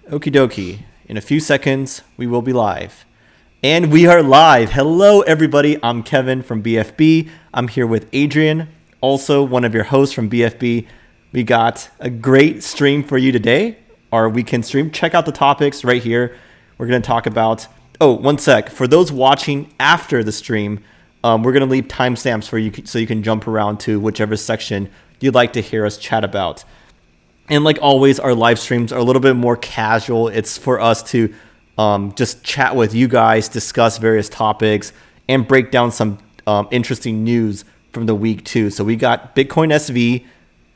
Okie dokie. In a few seconds, we will be live. And we are live. Hello, everybody. I'm Kevin from BFB. I'm here with Adrian, also one of your hosts from BFB. We got a great stream for you today, our weekend stream. Check out the topics right here. We're going to talk about... Oh, one sec. For those watching after the stream, we're going to leave timestamps for you so you can jump around to whichever section you'd like to hear us chat about. And like always, our live streams are a little bit more casual. It's for us to just chat with you guys, discuss various topics, and break down some interesting news from the week too. So we got Bitcoin SV,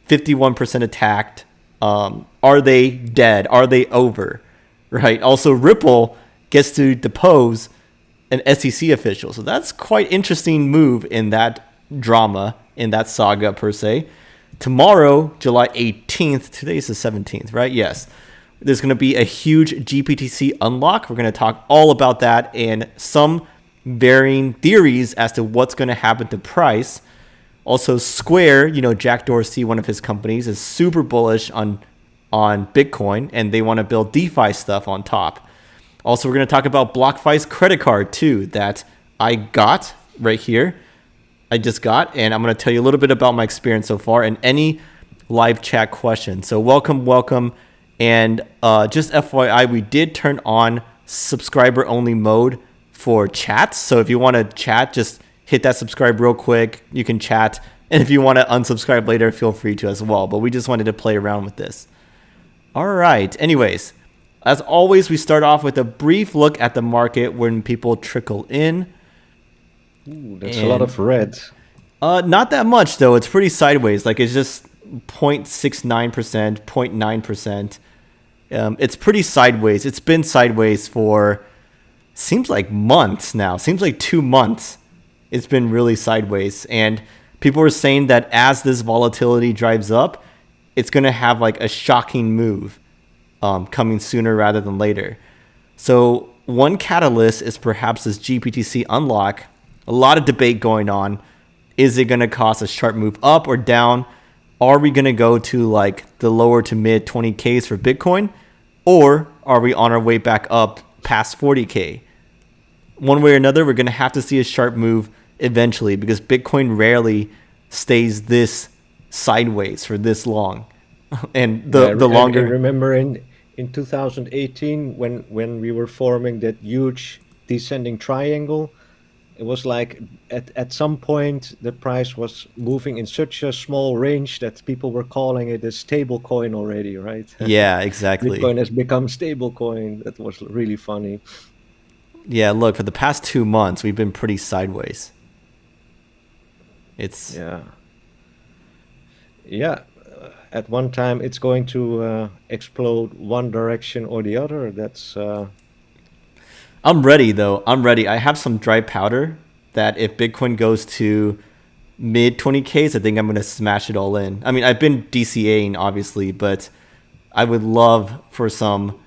51% attacked. Are they dead? Are they over? Right. Also, Ripple gets to depose an SEC official. So that's quite interesting move in that drama, in that saga per se. Tomorrow, July 18th, today's the 17th, right? Yes. There's going to be a huge GBTC unlock. We're going to talk all about that and some varying theories as to what's going to happen to price. Also, Square, Jack Dorsey, one of his companies, is super bullish on Bitcoin, and they want to build DeFi stuff on top. Also, we're going to talk about BlockFi's credit card, too, that I got right here. I just got, and I'm going to tell you a little bit about my experience so far and any live chat questions. So welcome. And just FYI, we did turn on subscriber only mode for chats. So if you want to chat, just hit that subscribe real quick. You can chat. And if you want to unsubscribe later, feel free to as well. But we just wanted to play around with this. All right. Anyways, as always, we start off with a brief look at the market when people trickle in. Ooh, that's a lot of red. Not that much, though. It's pretty sideways. Like, it's just 0.69%, 0.9%. It's pretty sideways. It's been sideways for, seems like months now. Seems like 2 months. It's been really sideways. And people are saying that as this volatility drives up, it's going to have like a shocking move coming sooner rather than later. So one catalyst is perhaps this GBTC unlock. A lot of debate going on. Is it going to cause a sharp move up or down? Are we going to go to like the lower to mid 20Ks for Bitcoin? Or are we on our way back up past 40K? One way or another, we're going to have to see a sharp move eventually because Bitcoin rarely stays this sideways for this long. And the longer... I remember in 2018 when we were forming that huge descending triangle, it was like at some point the price was moving in such a small range that people were calling it a stable coin already, right? Yeah, exactly. Bitcoin has become stable coin. That was really funny. Yeah, look, for the past 2 months, we've been pretty sideways. It's... Yeah. At one time, it's going to explode one direction or the other. That's... I'm ready, though. I'm ready. I have some dry powder that if Bitcoin goes to mid 20Ks, I think I'm going to smash it all in. I mean, I've been DCAing, obviously, but I would love for some...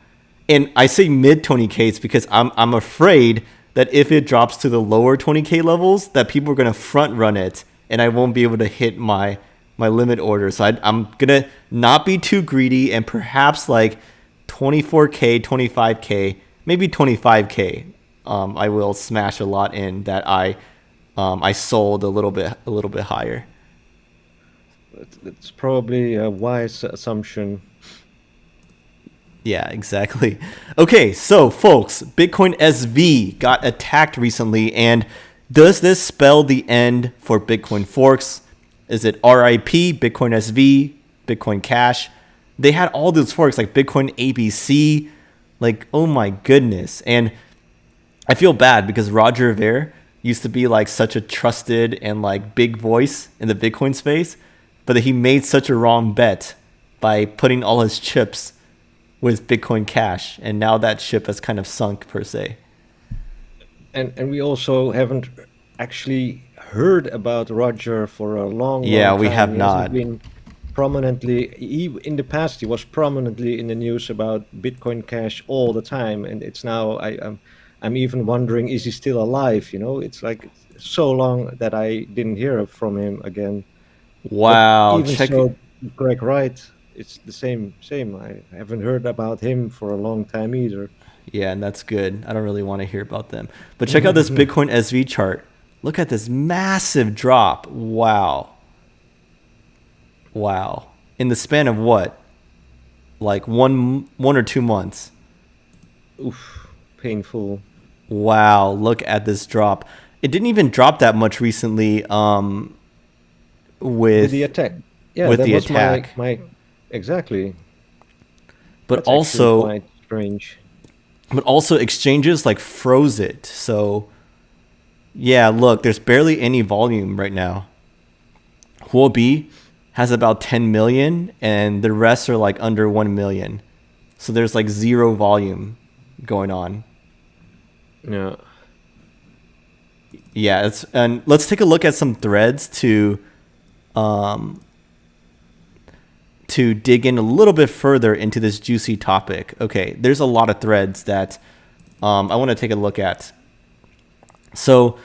And I say mid 20Ks because I'm afraid that if it drops to the lower 20K levels, that people are going to front run it, and I won't be able to hit my limit order. So I'm going to not be too greedy and perhaps like 24K, 25K, maybe 25K. I will smash a lot in that I sold a little bit higher. It's probably a wise assumption. Yeah, exactly. Okay, so folks, Bitcoin SV got attacked recently, and does this spell the end for Bitcoin forks? Is it RIP, Bitcoin SV, Bitcoin Cash? They had all those forks like Bitcoin ABC. Like, oh my goodness. And I feel bad because Roger Ver used to be like such a trusted and like big voice in the Bitcoin space, but he made such a wrong bet by putting all his chips with Bitcoin Cash. And now that ship has kind of sunk per se. And we also haven't actually heard about Roger for a long time. Yeah, we have not. Been prominently, in the past, he was prominently in the news about Bitcoin Cash all the time, and it's now I'm even wondering, is he still alive? It's like so long that I didn't hear from him again. Wow, But even so, Greg Wright it's the same. I haven't heard about him for a long time either. Yeah, and that's good. I don't really want to hear about them. But check out this Bitcoin SV chart. Look at this massive drop. Wow. Wow. In the span of what? Like one or 2 months. Oof, painful. Wow, look at this drop. It didn't even drop that much recently with the attack. Yeah, with that the was attack. my exactly. But That's actually also quite strange. but also exchanges like froze it. So yeah, look, there's barely any volume right now. Huobi has about 10 million and the rest are like under 1 million. So there's like zero volume going on. Yeah. Yeah, and let's take a look at some threads to dig in a little bit further into this juicy topic. Okay, there's a lot of threads that I want to take a look at. So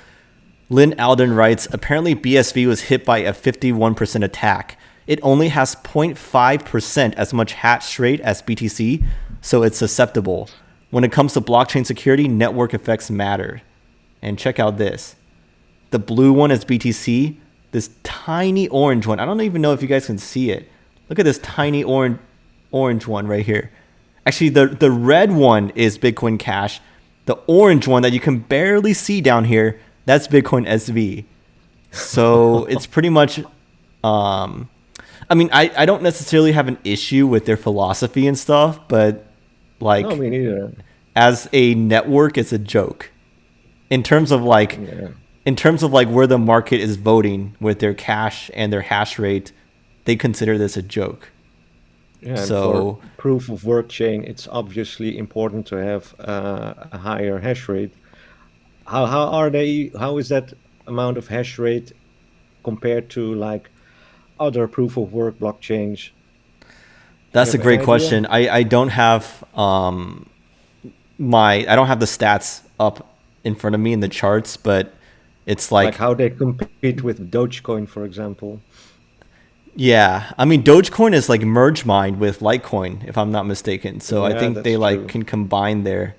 Lynn Alden writes, apparently BSV was hit by a 51% attack. It only has 0.5% as much hash rate as BTC, so it's susceptible. When it comes to blockchain security, network effects matter. And check out this. The blue one is BTC. This tiny orange one, I don't even know if you guys can see it. Look at this tiny orange one right here. Actually, the red one is Bitcoin Cash. The orange one that you can barely see down here, that's Bitcoin SV. So it's pretty much, I mean, I don't necessarily have an issue with their philosophy and stuff, but like, No, me neither. as a network, it's a joke. In terms of like, Yeah. in terms of like where the market is voting with their cash and their hash rate, they consider this a joke. Yeah, and So for proof of work chain, it's obviously important to have a higher hash rate. How is that amount of hash rate compared to like other proof of work blockchains? You that's a have any great idea? question. I don't have I don't have the stats up in front of me in the charts, but it's Like like, how they compete with Dogecoin, for example. yeah, I mean Dogecoin is like merge mined with Litecoin, if I'm not mistaken. So I Yeah, think they that's like true. can combine there.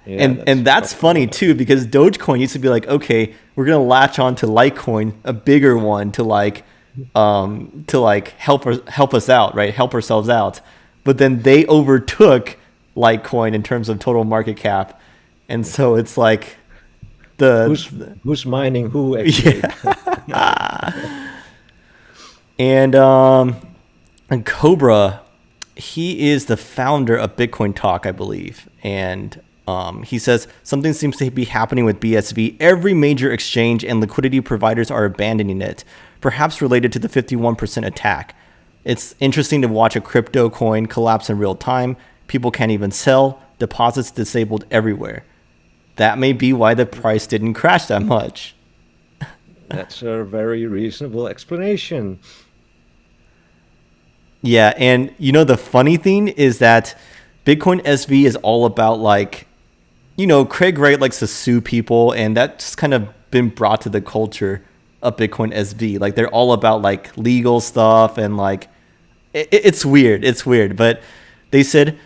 Yeah, And that's funny possible. too, because Dogecoin used to be like, okay, we're gonna latch on to Litecoin, a bigger one, to like help us out, right? Help ourselves out. But then they overtook Litecoin in terms of total market cap. And so it's like Who's the who's mining who actually? yeah. And and Cobra, he is the founder of Bitcoin Talk, I believe. And he says something seems to be happening with BSV. Every major exchange and liquidity providers are abandoning it, perhaps related to the 51% attack. It's interesting to watch a crypto coin collapse in real time. People can't even sell, deposits disabled everywhere. That may be why the price didn't crash that much. That's a very reasonable explanation. Yeah, and you know the funny thing is that Bitcoin SV is all about like, you know, Craig Wright likes to sue people, and that's kind of been brought to the culture of Bitcoin SV. Like they're all about like legal stuff and like it's weird. It's weird, but they said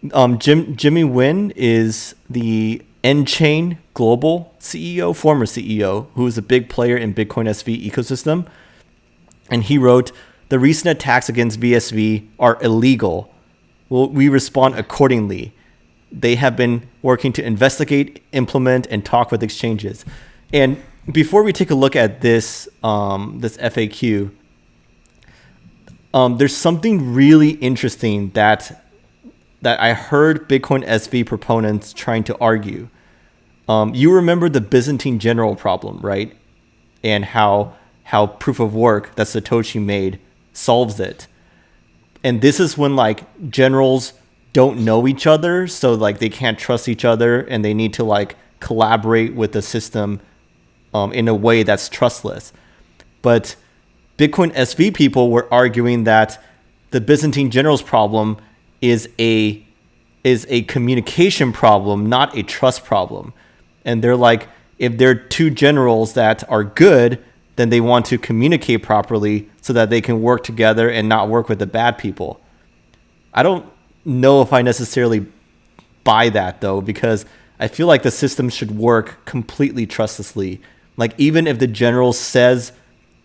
Jimmy Nguyen is the N-Chain Global CEO, former CEO, who is a big player in Bitcoin SV ecosystem. And he wrote, the recent attacks against BSV are illegal. Well, we respond accordingly. They have been working to investigate, implement, and talk with exchanges. And before we take a look at this this FAQ, there's something really interesting that I heard Bitcoin SV proponents trying to argue. You remember the Byzantine general problem, right? And how proof of work that Satoshi made solves it. And this is when like generals don't know each other, so like they can't trust each other, and they need to like collaborate with the system in a way that's trustless. But Bitcoin SV people were arguing that the Byzantine generals problem is a communication problem, not a trust problem. And they're like, if there are two generals that are good, then they want to communicate properly so that they can work together and not work with the bad people. I don't know if I necessarily buy that though, because I feel like the system should work completely trustlessly. Like even if the general says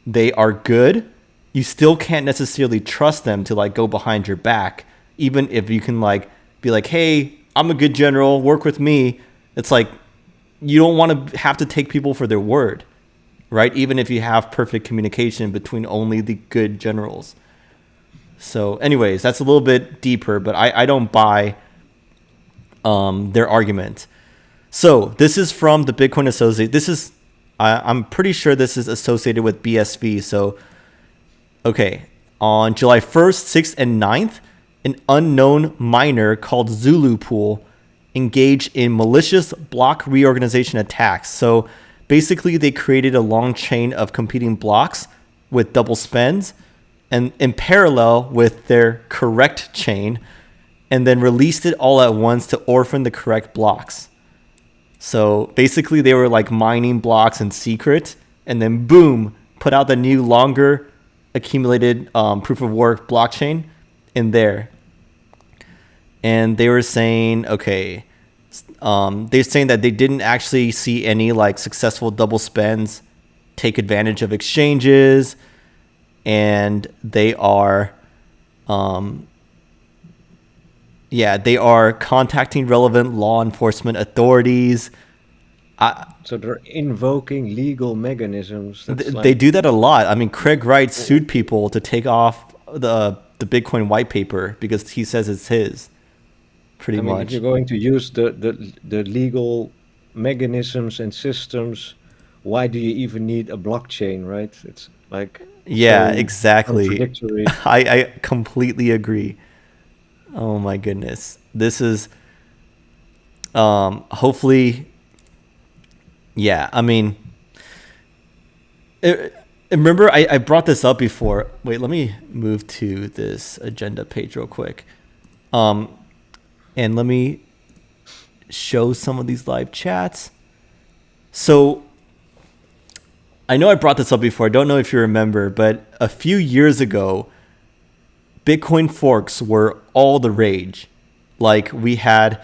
they are good, you still can't necessarily trust them to like go behind your back. Even if you can like be like, hey, I'm a good general, work with me. It's like, you don't want to have to take people for their word, right? Even if you have perfect communication between only the good generals. So anyways, that's a little bit deeper, but I don't buy their argument. So this is from the Bitcoin Associate. This is, I'm pretty sure this is associated with BSV. So, okay, on July 1st, 6th, and 9th, an unknown miner called Zulu Pool engaged in malicious block reorganization attacks. So basically they created a long chain of competing blocks with double spends and in parallel with their correct chain, and then released it all at once to orphan the correct blocks. So basically they were like mining blocks in secret, and then boom, put out the new longer accumulated proof of work blockchain in there. And they were saying, okay, they're saying that they didn't actually see any like successful double spends take advantage of exchanges, and they are, they are contacting relevant law enforcement authorities. So they're invoking legal mechanisms. They do that a lot. I mean, Craig Wright sued people to take off the Bitcoin white paper because he says it's his. Pretty much. If you're going to use the legal mechanisms and systems, why do you even need a blockchain, right? It's like so exactly. Contradictory. I completely agree. Oh my goodness. This is hopefully, I mean, remember I brought this up before. Wait, let me move to this agenda page real quick. And let me show some of these live chats. So I know I brought this up before. I don't know if you remember, but a few years ago, Bitcoin forks were all the rage. Like we had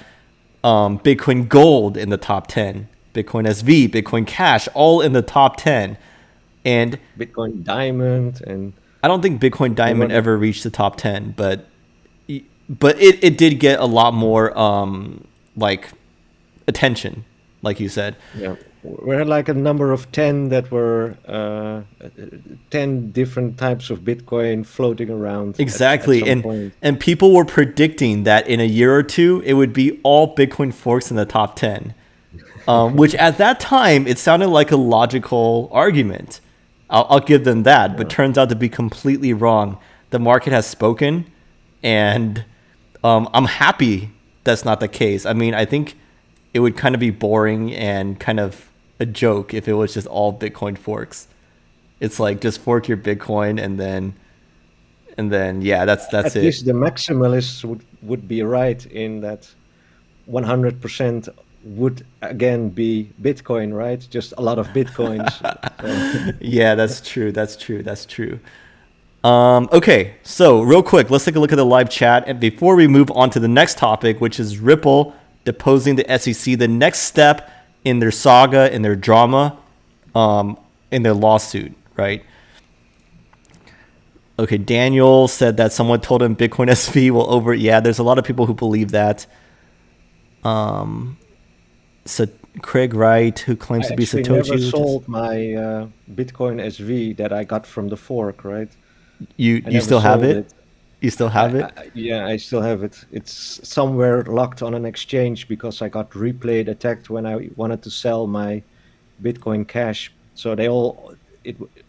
Bitcoin Gold in the top 10, Bitcoin SV, Bitcoin Cash, all in the top 10. And Bitcoin Diamond, and I don't think Bitcoin Diamond ever reached the top 10, but it did get a lot more like attention, like you said. Yeah, we had like a number of 10 that were 10 different types of Bitcoin floating around. Exactly, at some point. And people were predicting that in a year or two it would be all Bitcoin forks in the top 10, which at that time it sounded like a logical argument. I'll give them that, but turns out to be completely wrong. The market has spoken, and I'm happy that's not the case. I mean, I think it would kind of be boring and kind of a joke if it was just all Bitcoin forks. It's like just fork your Bitcoin and then that's At it. least the maximalists would be right in that 100% would again be Bitcoin, right? Just a lot of Bitcoins. So. Yeah, that's true. Okay, so real quick, let's take a look at the live chat. And before we move on to the next topic, which is Ripple deposing the SEC, the next step in their saga, in their drama, in their lawsuit, right? Okay, Daniel said that someone told him Bitcoin SV will over. Yeah, there's a lot of people who believe that. So Craig Wright, who claims to be Satoshi. I never sold my Bitcoin SV that I got from the fork, right? You still have it? You still have it? Yeah, I still have it. It's somewhere locked on an exchange because I got replayed attacked when I wanted to sell my Bitcoin Cash. So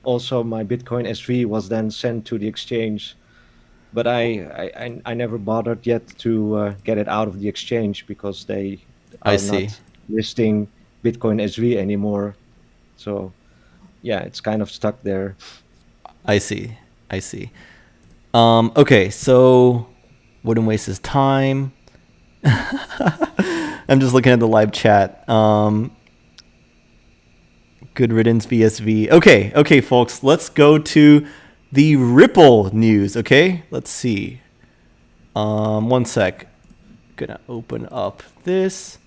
also my Bitcoin SV was then sent to the exchange, but I never bothered yet to get it out of the exchange because they are not listing Bitcoin SV anymore. So yeah, it's kind of stuck there. I see. Okay, so wouldn't waste his time. I'm just looking at the live chat. Good riddance, BSV. Okay, folks, let's go to the Ripple news. Okay, let's see. One sec. Gonna open up this.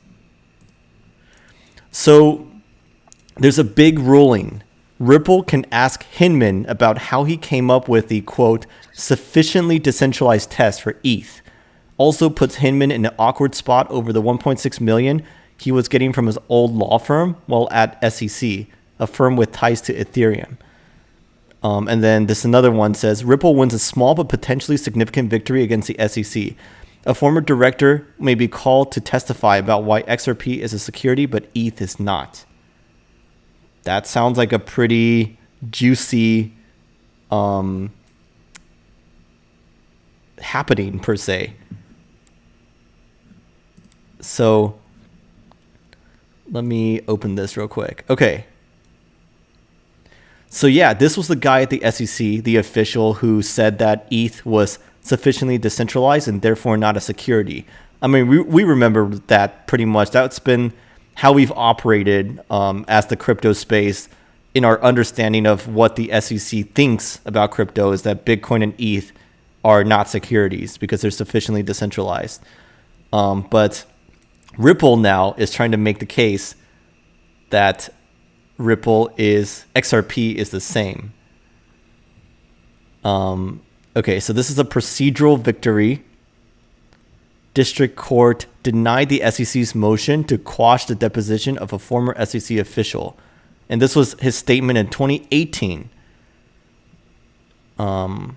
So there's a big ruling. Ripple can ask Hinman about how he came up with the, quote, sufficiently decentralized test for ETH. Also puts Hinman in an awkward spot over the $1.6 million he was getting from his old law firm while at SEC, a firm with ties to Ethereum. And then this another one says, Ripple wins a small but potentially significant victory against the SEC. A former director may be called to testify about why XRP is a security, but ETH is not. That sounds like a pretty juicy happening, per se. So let me open this real quick. Okay. So yeah, this was the guy at the SEC, the official who said that ETH was sufficiently decentralized and therefore not a security. I mean, we remember that pretty much. That's been how we've operated as the crypto space in our understanding of what the SEC thinks about crypto is that Bitcoin and ETH are not securities because they're sufficiently decentralized. But Ripple now is trying to make the case that XRP is the same. Okay, so this is a procedural victory. District Court denied the SEC's motion to quash the deposition of a former SEC official. And this was his statement in 2018. I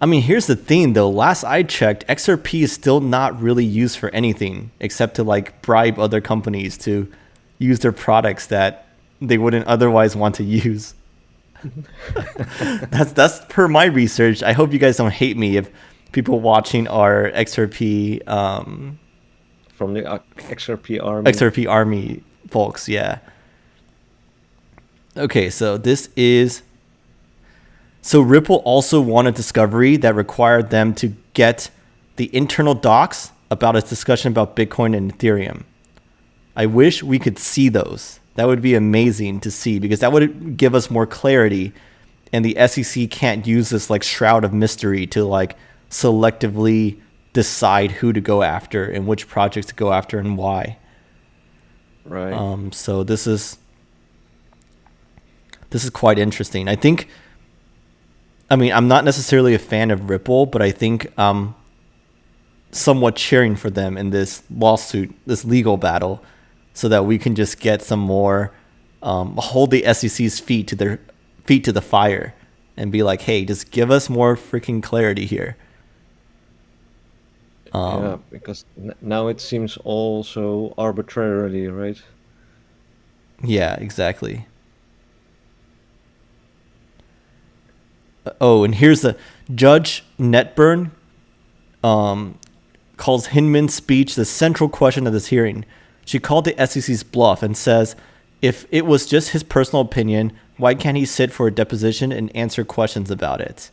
mean, here's the thing, though. Last I checked, XRP is still not really used for anything except to like bribe other companies to use their products that they wouldn't otherwise want to use. That's per my research. I hope you guys don't hate me if people watching are XRP from the XRP army folks. Yeah. Okay, so this is. So Ripple also won a discovery that required them to get the internal docs about its discussion about Bitcoin and Ethereum. I wish we could see those. That would be amazing to see because that would give us more clarity, and the SEC can't use this like shroud of mystery to like selectively decide who to go after and which projects to go after and why. Right. So this is quite interesting. I mean, I'm not necessarily a fan of Ripple, but I think I'm somewhat cheering for them in this lawsuit, this legal battle, so that we can just get some more, hold the SEC's feet to the fire and be like, hey, just give us more freaking clarity here. Yeah, because now it seems all so arbitrarily, right? Yeah, exactly. Oh, and here's the Judge Netburn calls Hinman's speech the central question of this hearing. She called the SEC's bluff and says, if it was just his personal opinion, why can't he sit for a deposition and answer questions about it?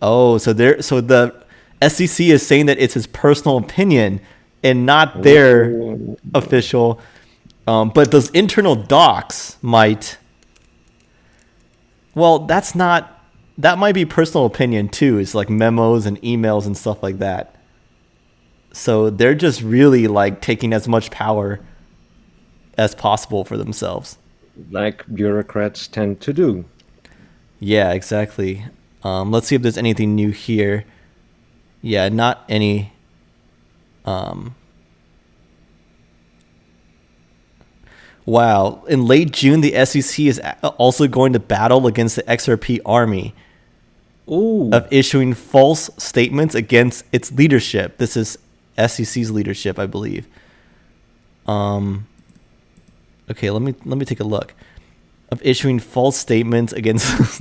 Oh, so the SEC is saying that it's his personal opinion and not their official. But those internal docs might. Well, that might be personal opinion too. It's like memos and emails and stuff like that. So they're just really like taking as much power as possible for themselves. Like bureaucrats tend to do. Yeah, exactly. Let's see if there's anything new here. Yeah, not any. Wow. In late June, the SEC is also going to battle against the XRP army. Ooh. Of issuing false statements against its leadership. This is SEC's leadership, I believe. Okay, let me take a look. Of issuing false statements against.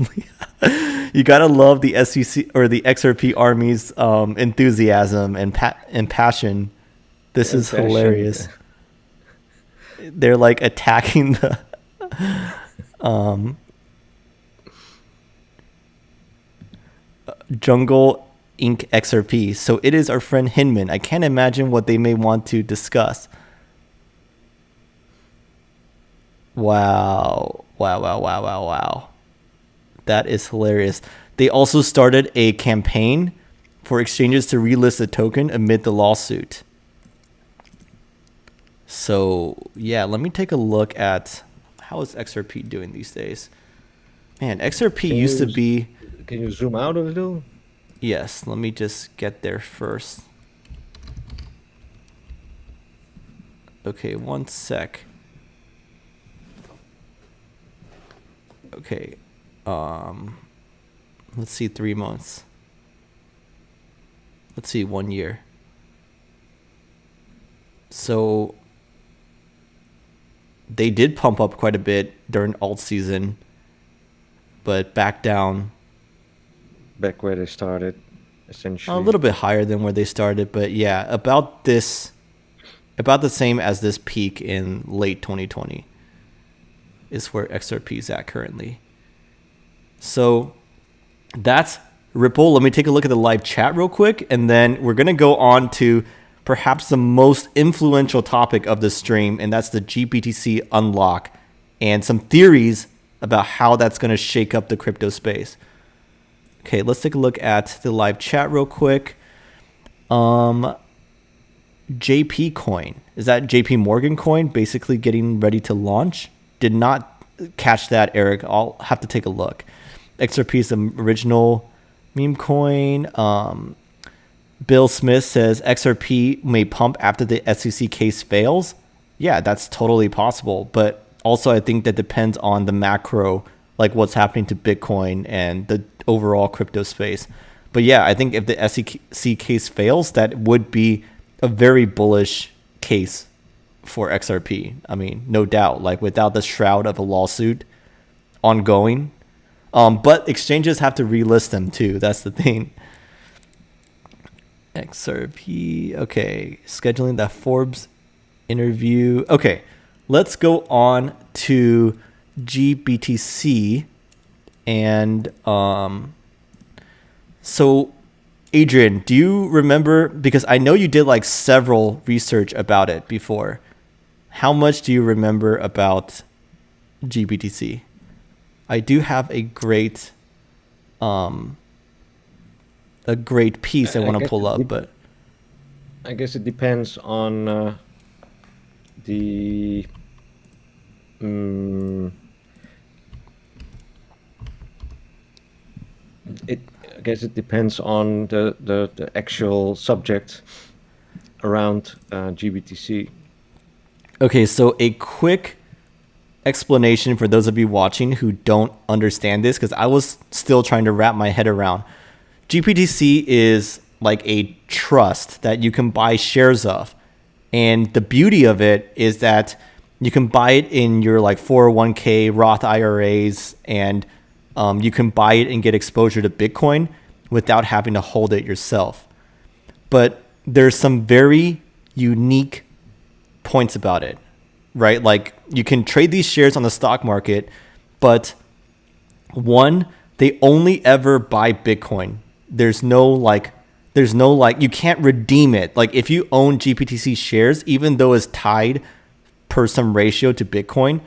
You gotta love the SEC or the XRP army's enthusiasm and passion. This is hilarious. They're like attacking the. Jungle Inc. XRP. So it is our friend Hinman. I can't imagine what they may want to discuss. Wow. Wow, wow, wow, wow, wow. That is hilarious. They also started a campaign for exchanges to relist the token amid the lawsuit. So, yeah, let me take a look at how is XRP doing these days. Man, XRP used to be... Can you zoom out a little? Yes, let me just get there first. Okay, one sec. Okay, let's see, 3 months. Let's see, 1 year. So they did pump up quite a bit during alt season, but back down. Back where they started, essentially. A little bit higher than where they started, but yeah, about the same as this peak in late 2020 is where XRP is at currently. So that's Ripple. Let me take a look at the live chat real quick, and then we're going to go on to perhaps the most influential topic of the stream, and that's the GBTC unlock and some theories about how that's going to shake up the crypto space. Okay, let's take a look at the live chat real quick. JP coin. Is that JP Morgan coin basically getting ready to launch? Did not catch that, Eric. I'll have to take a look. XRP is the original meme coin. Bill Smith says XRP may pump after the SEC case fails. Yeah, that's totally possible. But also I think that depends on the macro, like what's happening to Bitcoin and the overall crypto space. But yeah, I think if the SEC case fails, that would be a very bullish case for XRP. I mean, no doubt, like without the shroud of a lawsuit ongoing. But exchanges have to relist them too. That's the thing. XRP. Okay. Scheduling that Forbes interview. Okay. Let's go on to GBTC. And so Adrian, do you remember, because I know you did like several research about it before. How much do you remember about GBTC? I do have a great piece I want to pull up, but I guess it depends on the I guess it depends on the actual subject around GBTC. Okay, so a quick explanation for those of you watching who don't understand this, because I was still trying to wrap my head around. GBTC is like a trust that you can buy shares of. And the beauty of it is that you can buy it in your like 401k, Roth IRAs, and you can buy it and get exposure to Bitcoin without having to hold it yourself. But there's some very unique points about it, right? Like you can trade these shares on the stock market, but one, they only ever buy Bitcoin. There's no like, you can't redeem it. Like if you own GBTC shares, even though it's tied per some ratio to Bitcoin,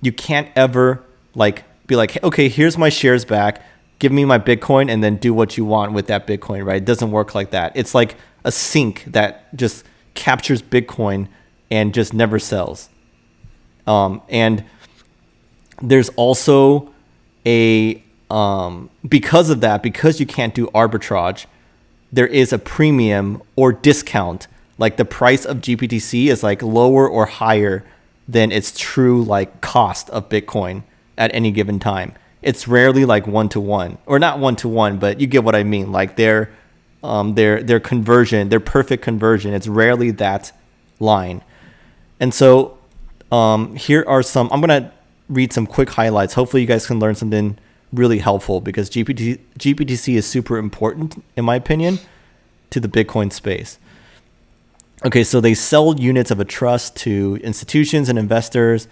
you can't ever like be like, okay, here's my shares back, give me my Bitcoin and then do what you want with that Bitcoin, right? It doesn't work like that. It's like a sink that just captures Bitcoin and just never sells. And there's also a, because of that, because you can't do arbitrage, there is a premium or discount. Like the price of GBTC is like lower or higher than its true like cost of Bitcoin at any given time. It's rarely like 1-to-1, or not 1-to-1, but you get what I mean. Like their conversion, their perfect conversion, it's rarely that line. And so here are some, I'm going to read some quick highlights. Hopefully you guys can learn something really helpful, because GBTC is super important, in my opinion, to the Bitcoin space. Okay, so they sell units of a trust to institutions and investors.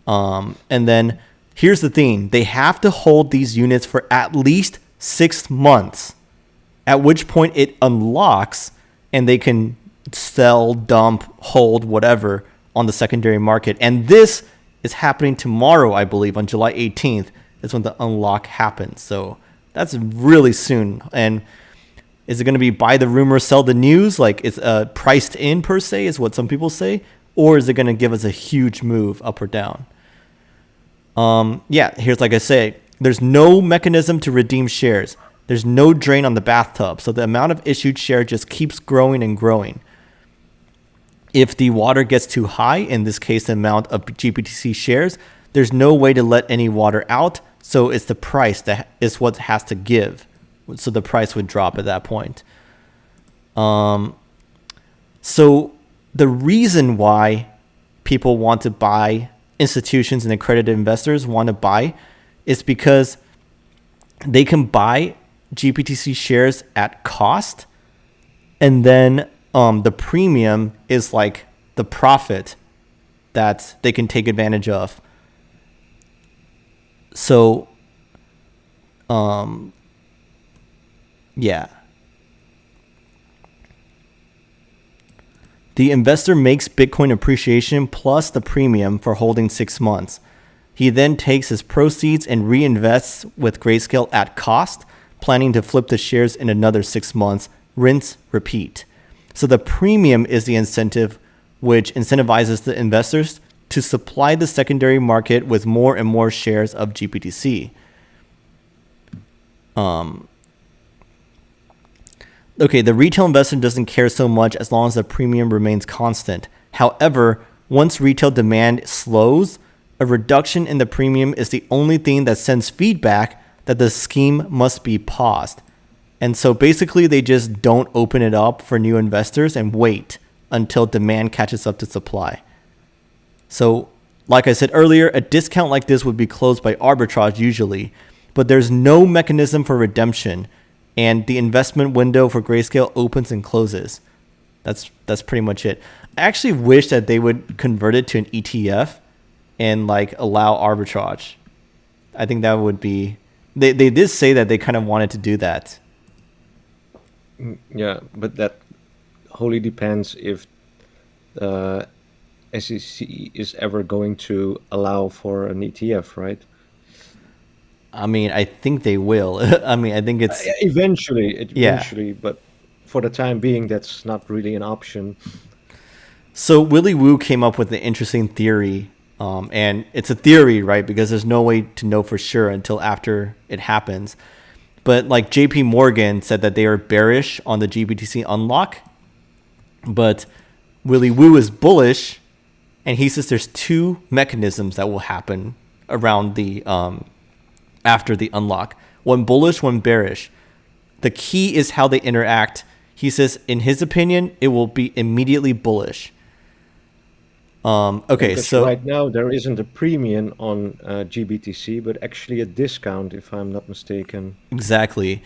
And then here's the thing. They have to hold these units for at least 6 months, at which point it unlocks and they can sell, dump, hold, whatever on the secondary market. And this is happening tomorrow, I believe, on July 18th is when the unlock happens. So that's really soon. And is it going to be buy the rumor, sell the news? Like it's priced in per se is what some people say. Or is it going to give us a huge move up or down? Here's like I say, there's no mechanism to redeem shares. There's no drain on the bathtub. So the amount of issued share just keeps growing and growing. If the water gets too high, in this case, the amount of GBTC shares, there's no way to let any water out. So it's the price that is what has to give. So the price would drop at that point. So the reason why people want to buy, institutions and accredited investors want to buy, is because they can buy GBTC shares at cost, and then the premium is like the profit that they can take advantage of. So, the investor makes Bitcoin appreciation plus the premium for holding 6 months. He then takes his proceeds and reinvests with Grayscale at cost, planning to flip the shares in another 6 months. Rinse, repeat. So the premium is the incentive, which incentivizes the investors to supply the secondary market with more and more shares of GBTC. The retail investor doesn't care so much as long as the premium remains constant. However, once retail demand slows, a reduction in the premium is the only thing that sends feedback that the scheme must be paused. And so basically they just don't open it up for new investors and wait until demand catches up to supply. So like I said earlier, a discount like this would be closed by arbitrage usually, but there's no mechanism for redemption, and the investment window for Grayscale opens and closes. That's pretty much it. I actually wish that they would convert it to an ETF and like allow arbitrage. I think that would be, they did say that they kind of wanted to do that. Yeah, but that wholly depends if SEC is ever going to allow for an ETF, right? I mean, I think they will. I mean, I think it's eventually, but for the time being, that's not really an option. So Willy Woo came up with an interesting theory, and it's a theory, right? Because there's no way to know for sure until after it happens. But like JP Morgan said that they are bearish on the GBTC unlock, but Willy Woo is bullish, and he says there's two mechanisms that will happen around the after the unlock. One bullish, one bearish. The key is how they interact. He says, in his opinion, it will be immediately bullish. Because so right now there isn't a premium on GBTC, but actually a discount, if I'm not mistaken. Exactly.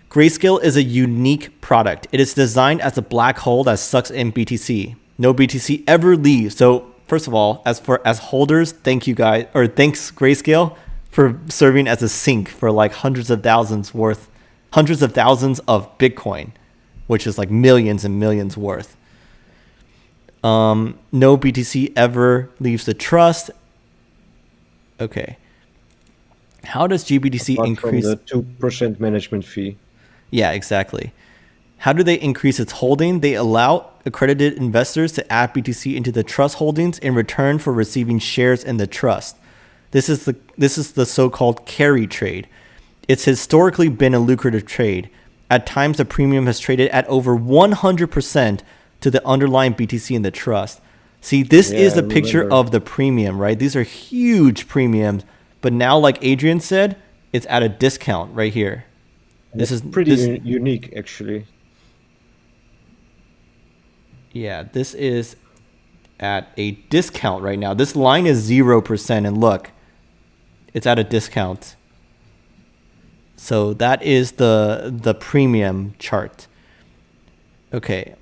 Grayscale is a unique product. It is designed as a black hole that sucks in BTC. No BTC ever leaves. So first of all, as holders, thanks Grayscale for serving as a sink for like hundreds of thousands of Bitcoin, which is like millions and millions worth. No BTC ever leaves the trust. Okay. How does GBTC Apart increase from the 2% management fee? Yeah, exactly. How do they increase its holding? They allow accredited investors to add BTC into the trust holdings in return for receiving shares in the trust. This is the so-called carry trade. It's historically been a lucrative trade. At times, the premium has traded at over 100% to the underlying BTC in the trust. See, this is a picture of the premium, right? These are huge premiums. But now, like Adrian said, it's at a discount right here. This is pretty unique, actually. Yeah, this is at a discount right now. This line is 0%, and look, it's at a discount. So that is the premium chart. Okay.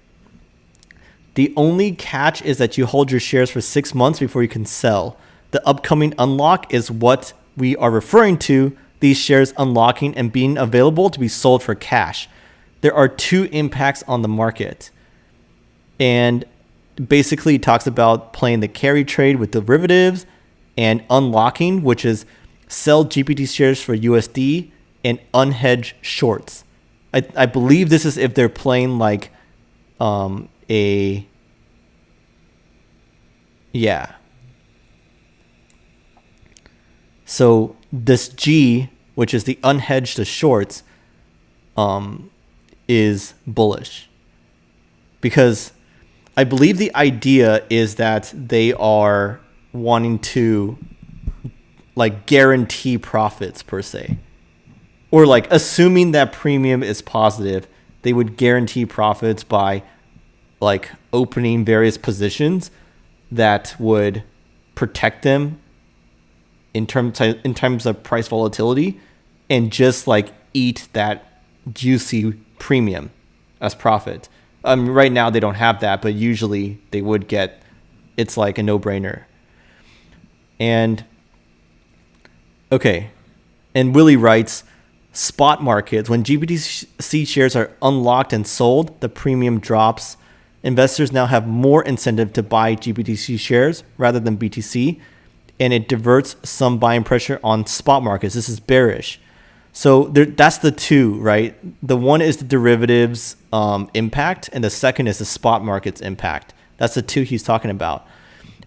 The only catch is that you hold your shares for 6 months before you can sell. The upcoming unlock is what we are referring to, these shares unlocking and being available to be sold for cash. There are two impacts on the market. And basically it talks about playing the carry trade with derivatives and unlocking, which is sell GPT shares for USD and unhedged shorts. I believe this is if they're playing like So this G, which is the unhedged to shorts, is bullish, because I believe the idea is that they are wanting to like guarantee profits per se, or like assuming that premium is positive, they would guarantee profits by like opening various positions that would protect them in terms of price volatility, and just like eat that juicy premium as profit. Right now they don't have that, but usually they would get. It's like a no-brainer. And okay, and Willie writes, spot markets, when GBTC shares are unlocked and sold, the premium drops. Investors now have more incentive to buy GBTC shares rather than BTC, and it diverts some buying pressure on spot markets. This is bearish. So that's the two, right? The one is the derivatives impact, and the second is the spot markets impact. That's the two he's talking about.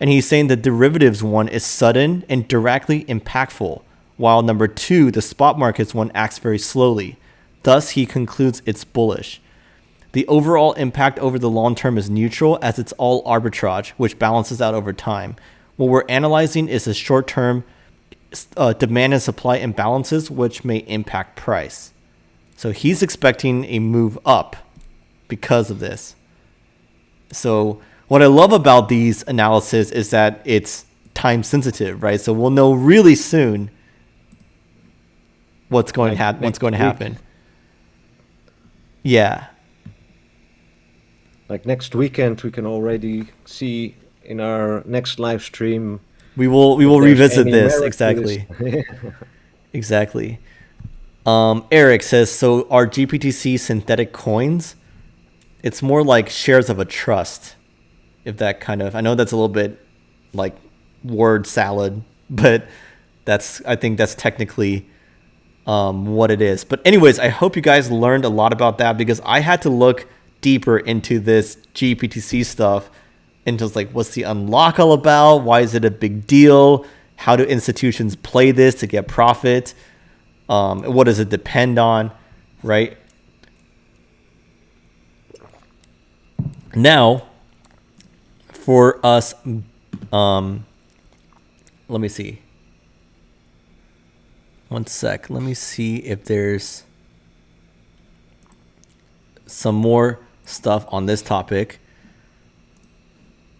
And he's saying the derivatives one is sudden and directly impactful, while number two, the spot markets one, acts very slowly. Thus, he concludes it's bullish. The overall impact over the long term is neutral, as it's all arbitrage, which balances out over time. What we're analyzing is the short term demand and supply imbalances, which may impact price. So he's expecting a move up because of this. So what I love about these analysis is that it's time sensitive, right? So we'll know really soon what's going to happen. Yeah. Like next weekend, we can already see in our next live stream. We will revisit this. Exactly. Exactly. Eric says, so are GBTC synthetic coins? It's more like shares of a trust. If that kind of, I know that's a little bit like word salad, but I think that's technically what it is. But anyways, I hope you guys learned a lot about that, because I had to look deeper into this GBTC stuff and just like, what's the unlock all about? Why is it a big deal? How do institutions play this to get profit? What does it depend on, right? Now, for us, let me see. One sec. Let me see if there's some more stuff on this topic.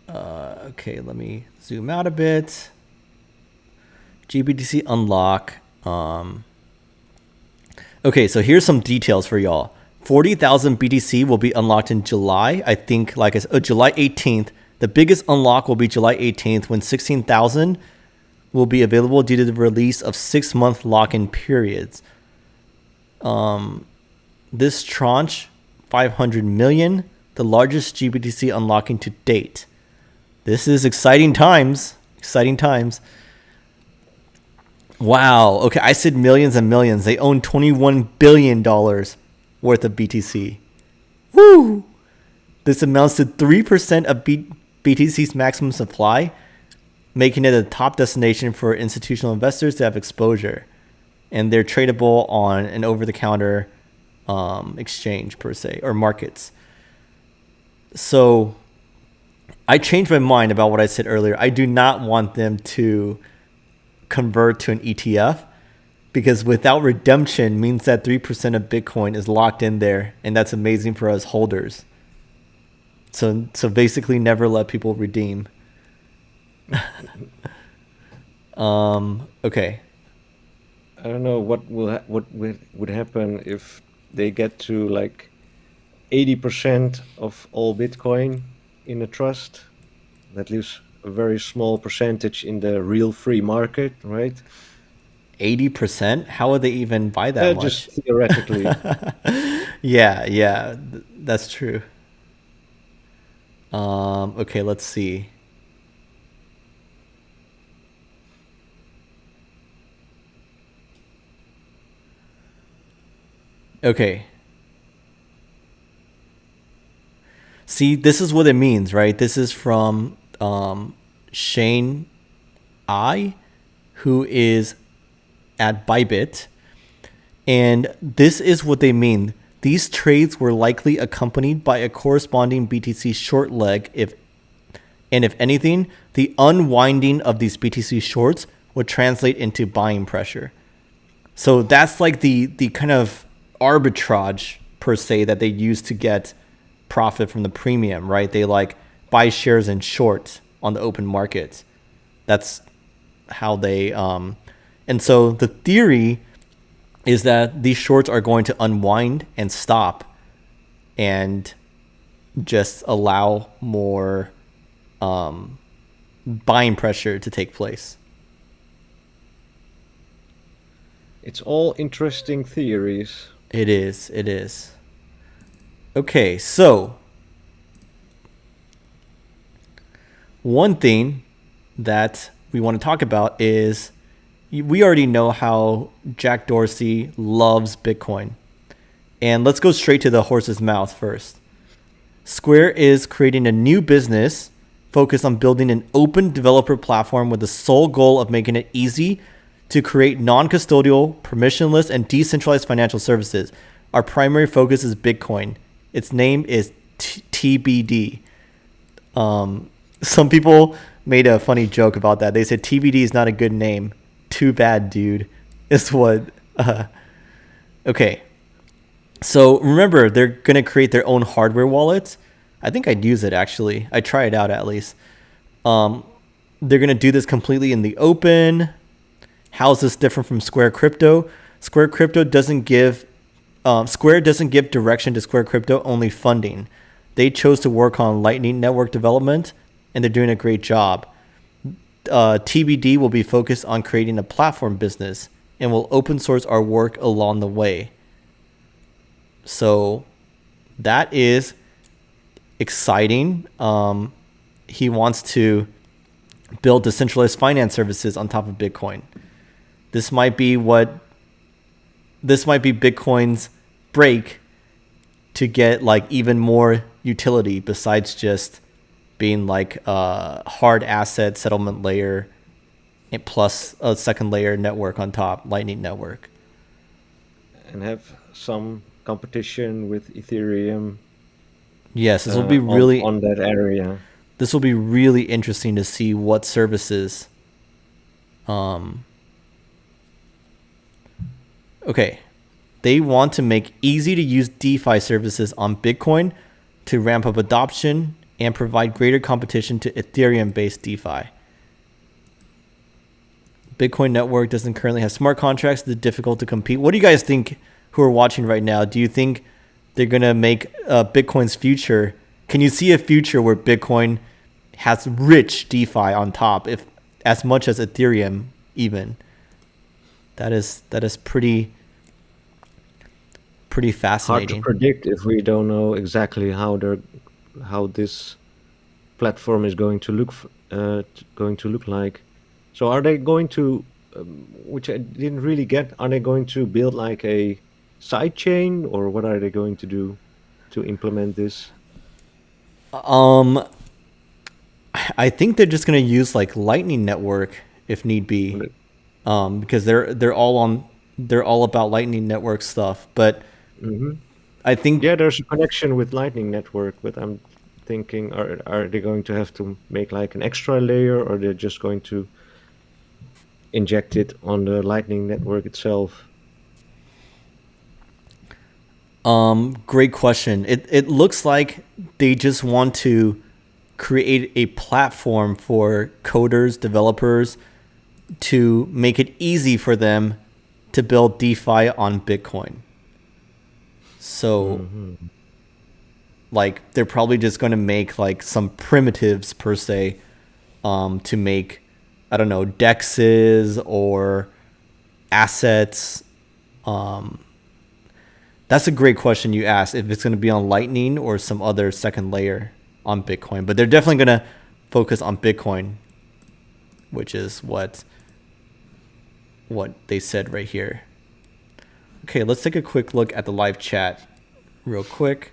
Okay, let me zoom out a bit. GBTC unlock. Okay, so here's some details for y'all. 40,000 BTC will be unlocked in July. I think, like I said, July 18th. The biggest unlock will be July 18th, when 16,000 will be available due to the release of 6-month lock-in periods. This tranche, 500 million, the largest GBTC unlocking to date. This is exciting times. Exciting times. Wow. Okay, I said millions and millions. They own $21 billion worth of BTC. Woo! This amounts to 3% of BTC's maximum supply, making it a top destination for institutional investors to have exposure. And they're tradable on an over-the-counter exchange per se, or markets. So I changed my mind about what I said earlier. I do not want them to convert to an ETF, because without redemption means that 3% of Bitcoin is locked in there, and that's amazing for us holders. So basically never let people redeem. Okay. I don't know what would happen if they get to like 80% of all Bitcoin in a trust. That leaves a very small percentage in the real free market, right? 80%? How would they even buy that much? Just theoretically. Yeah, that's true. Okay, let's see. Okay. See, this is what it means, right? This is from Shane I, who is at Bybit. And this is what they mean. These trades were likely accompanied by a corresponding BTC short leg if anything, the unwinding of these BTC shorts would translate into buying pressure. So that's like the kind of arbitrage per se that they use to get profit from the premium, right? They like buy shares in short on the open market. That's how they and so the theory is that these shorts are going to unwind and stop and just allow more buying pressure to take place. It's all interesting theories. It is. It is. Okay, so one thing that we want to talk about is we already know how Jack Dorsey loves Bitcoin. And let's go straight to the horse's mouth first. Square is creating a new business focused on building an open developer platform with the sole goal of making it easy to create non-custodial, permissionless, and decentralized financial services. Our primary focus is Bitcoin. Its name is TBD. Some people made a funny joke about that. They said TBD is not a good name. Too bad, dude. Is what. Okay. So remember, they're going to create their own hardware wallet. I think I'd use it, actually. I'd try it out at least. They're going to do this completely in the open. How is this different from Square Crypto? Square Crypto doesn't give Square doesn't give direction to Square Crypto, only funding. They chose to work on Lightning Network development, and they're doing a great job. TBD will be focused on creating a platform business and will open source our work along the way. So that is exciting. He wants to build decentralized finance services on top of Bitcoin. This might be Bitcoin's break to get like even more utility besides just being like a hard asset settlement layer and plus a second layer network on top, Lightning Network. And have some competition with Ethereum. Yes, this will be really on that area. This will be really interesting to see what services. Okay, they want to make easy to use DeFi services on Bitcoin to ramp up adoption and provide greater competition to Ethereum-based DeFi. Bitcoin network doesn't currently have smart contracts. It's difficult to compete. What do you guys think who are watching right now? Do you think they're going to make Bitcoin's future? Can you see a future where Bitcoin has rich DeFi on top, if as much as Ethereum even? That is pretty fascinating. Hard to predict if we don't know exactly how this platform is going to look like. So are they going to, which I didn't really get, are they going to build like a side chain, or what are they going to do to implement this? I think they're just going to use like Lightning Network if need be, because they're all about Lightning Network stuff. But I think there's a connection with Lightning Network, but I'm thinking, are they going to have to make like an extra layer, or they're just going to inject it on the Lightning Network itself? Great question. It looks like they just want to create a platform for coders, developers, to make it easy for them to build DeFi on Bitcoin. So, like, they're probably just going to make like some primitives per se, to make, I don't know, dexes or assets. That's a great question you asked, if it's going to be on Lightning or some other second layer on Bitcoin. But they're definitely going to focus on Bitcoin, which is what they said right here. Okay, let's take a quick look at the live chat real quick.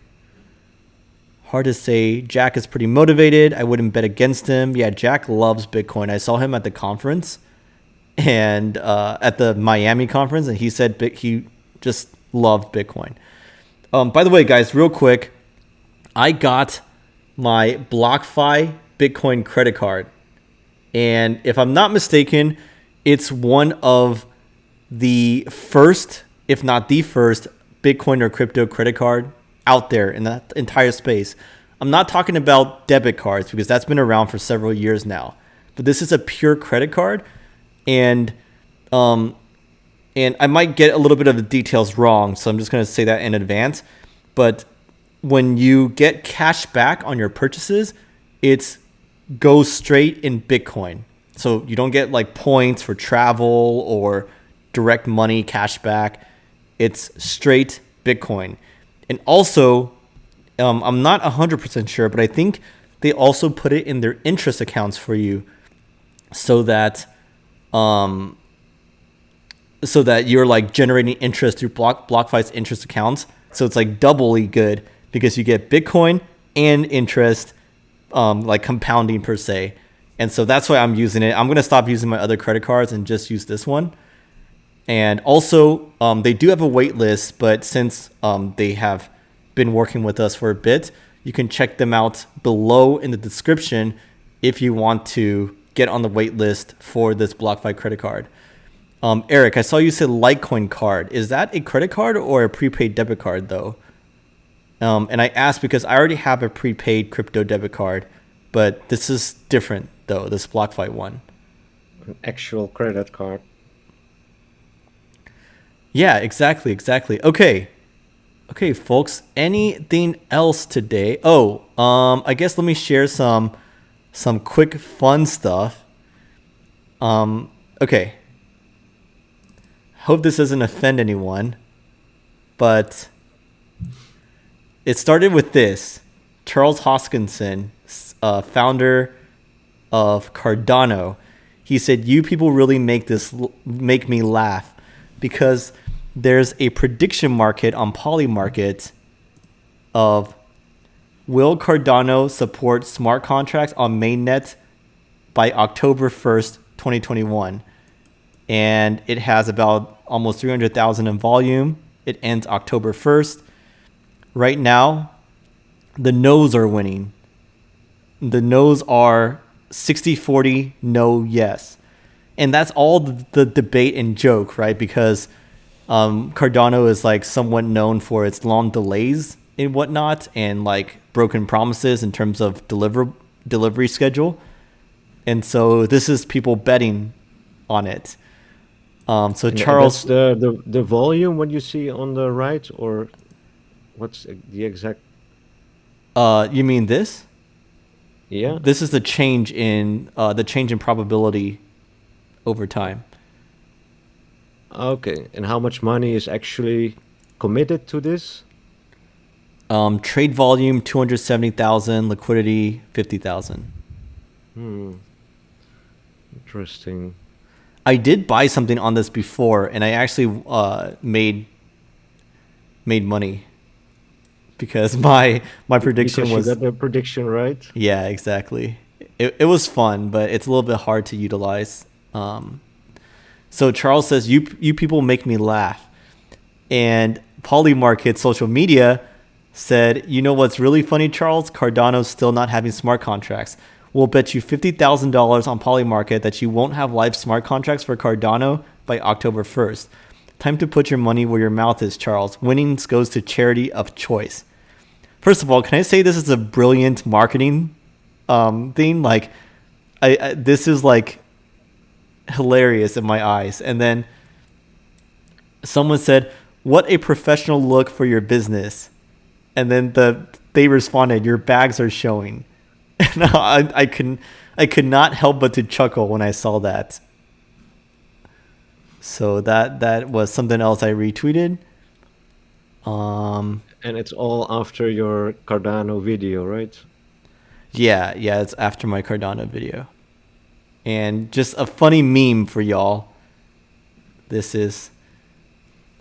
Hard to say. Jack is pretty motivated. I wouldn't bet against him. Yeah, Jack loves Bitcoin. I saw him at the conference and at the Miami conference, and he said he just loved Bitcoin. By the way, guys, real quick, I got my BlockFi Bitcoin credit card. And if I'm not mistaken, it's one of the first, if not the first, Bitcoin or crypto credit card out there in the entire space. I'm not talking about debit cards because that's been around for several years now. But this is a pure credit card. And I might get a little bit of the details wrong, so I'm just going to say that in advance. But when you get cash back on your purchases, it goes straight in Bitcoin. So you don't get like points for travel or direct money cash back. It's straight Bitcoin. And also, I'm not 100% sure, but I think they also put it in their interest accounts for you so that you're like generating interest through BlockFi's interest accounts. So it's like doubly good because you get Bitcoin and interest, like compounding per se. And so that's why I'm using it. I'm going to stop using my other credit cards and just use this one. And also, they do have a wait list, but since they have been working with us for a bit, you can check them out below in the description if you want to get on the wait list for this BlockFi credit card. Eric, I saw you said Litecoin card. Is that a credit card or a prepaid debit card though? And I asked because I already have a prepaid crypto debit card, but this is different though, this BlockFi one. An actual credit card. Yeah, exactly. Okay, folks, anything else today? I guess let me share some quick fun stuff. Okay. Hope this doesn't offend anyone, but it started with this. Charles Hoskinson, founder of Cardano, he said, "You people really make me laugh because there's a prediction market on Polymarket of will Cardano support smart contracts on mainnet by October 1st, 2021. And it has about almost 300,000 in volume. It ends October 1st. Right now, the no's are winning. The no's are 60-40 no yes. And that's all the debate and joke, right? Because Cardano is like somewhat known for its long delays and whatnot and like broken promises in terms of delivery schedule. And so this is people betting on it. So And Charles, that's the volume what you see on the right, or what's the exact? you mean this? Yeah. This is the change in probability over time. Okay. And how much money is actually committed to this? Trade volume 270,000, liquidity 50,000. Interesting. I did buy something on this before, and I actually made money because my prediction Because was you got the prediction right. yeah, exactly. It was fun, but it's a little bit hard to utilize. So Charles says you people make me laugh, and Polymarket social media said, you know what's really funny, Charles? Cardano's still not having smart contracts. We'll bet you $50,000 on Polymarket that you won't have live smart contracts for Cardano by October 1st. Time to put your money where your mouth is, Charles. Winnings goes to charity of choice. First of all, can I say this is a brilliant marketing thing? Like, this is like hilarious in my eyes. And then someone said, "What a professional look for your business." And then they responded, "Your bags are showing." And I could not help but to chuckle when I saw that. So that was something else I retweeted. And it's all after your Cardano video, right? Yeah, it's after my Cardano video. And just a funny meme for y'all. This is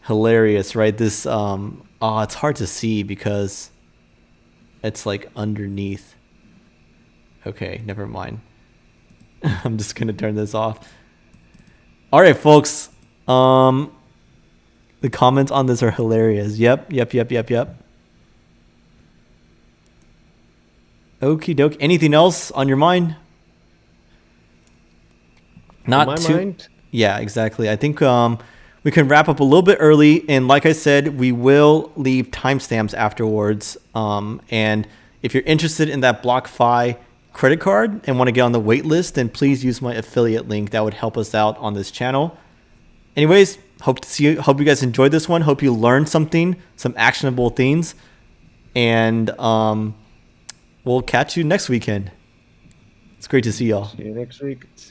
hilarious, right? This it's hard to see because it's like underneath. Okay, never mind. I'm just gonna turn this off. All right, folks. The comments on this are hilarious. Yep. Okie doke. Anything else on your mind? Not On my too. mind, Yeah, exactly. I think we can wrap up a little bit early, and like I said, we will leave timestamps afterwards. And if you're interested in that BlockFi credit card and want to get on the wait list, then please use my affiliate link. That would help us out on this channel. Anyways, hope you guys enjoyed this one. Hope you learned something, some actionable things, and we'll catch you next weekend. It's great to see y'all. see you next week.